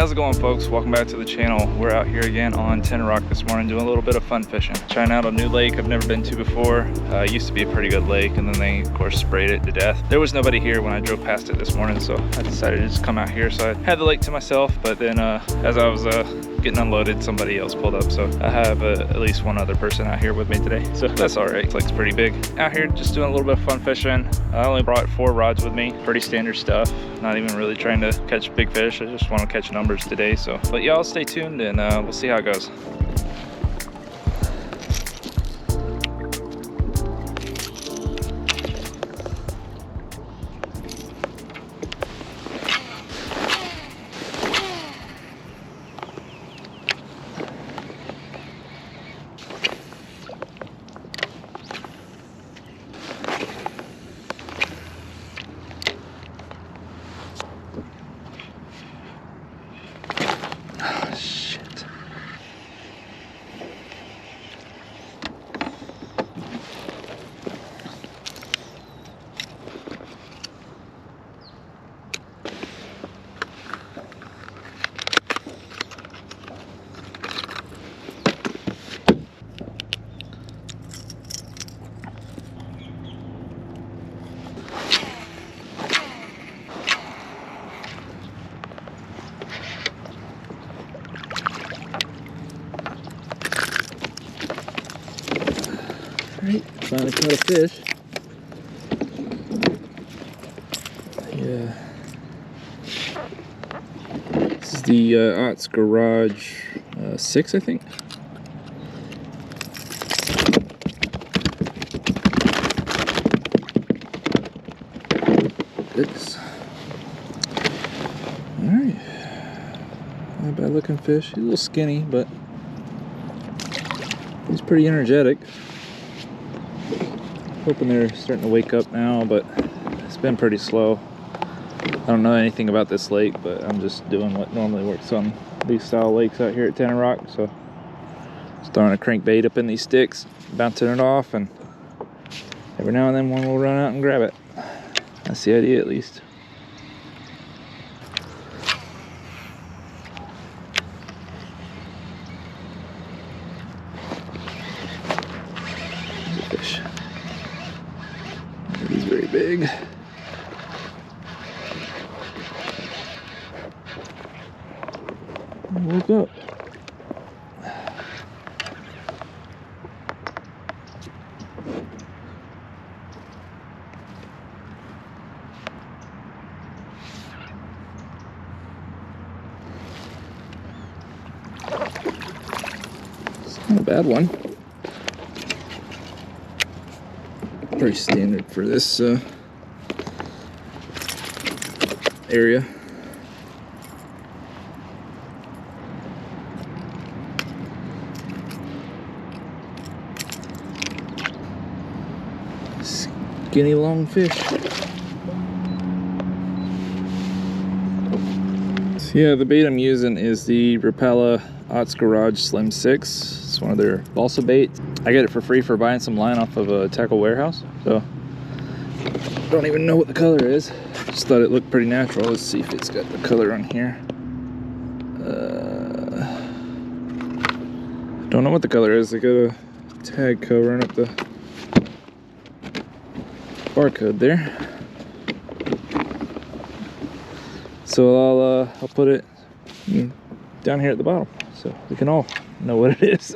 how's it going, folks? Welcome back to the channel. We're out here again on Tenoroc this morning doing a little bit of fun fishing. Trying out a new lake I've never been to before. It used to be a pretty good lake, and then they of course sprayed it to death. There was nobody here when I drove past it this morning, so I decided to just come out here. So I had the lake to myself, but then as I was getting unloaded, somebody else pulled up, so I have at least one other person out here with me today, so that's all right. This lake's pretty big. Out here just doing a little bit of fun fishing. I only brought 4 rods with me, pretty standard stuff. Not even really trying to catch big fish. I just want to catch numbers today. So, but y'all stay tuned and we'll see how it goes. Alright, finally caught a fish. Yeah. This is the Ott's Garage 6, I think. Goodness. Alright. Not bad looking fish. He's a little skinny, but he's pretty energetic. Hoping they're starting to wake up now, but it's been pretty slow. I don't know anything about this lake, but I'm just doing what normally works on these style lakes out here at Tenoroc. So just throwing a crankbait up in these sticks, bouncing it off, and every now and then one will run out and grab it. That's the idea, at least. There's a fish. He's very big. Woke up. It's not a bad one. Pretty standard for this area. Skinny long fish. So yeah, the bait I'm using is the Rapala Ott's Garage Slim 6. It's one of their balsa baits. I get it for free for buying some line off of a tackle warehouse. So don't even know what the color is. Just thought it looked pretty natural. Let's see if it's got the color on here. Don't know what the color is. They got a tag covering up the barcode there. So I'll put it down here at the bottom so we can all know what it is.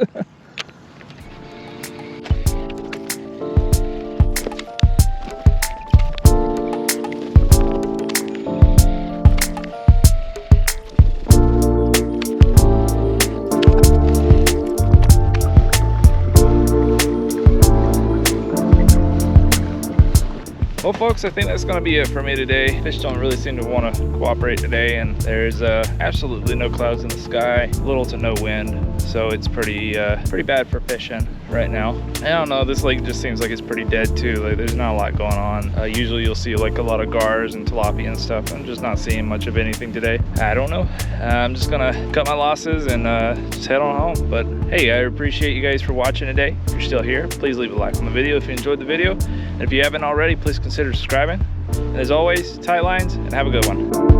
Well, folks, I think that's going to be it for me today. Fish don't really seem to want to cooperate today, and there's absolutely no clouds in the sky, little to no wind, so it's pretty bad for fishing right now. I don't know, this lake just seems like it's pretty dead too. Like, there's not a lot going on. Usually you'll see like a lot of gars and tilapia and stuff. I'm just not seeing much of anything today. I don't know. I'm just gonna cut my losses and just head on home. But hey, I appreciate you guys for watching today. If you're still here, please leave a like on the video if you enjoyed the video. And if you haven't already, please consider subscribing. And as always, tight lines and have a good one.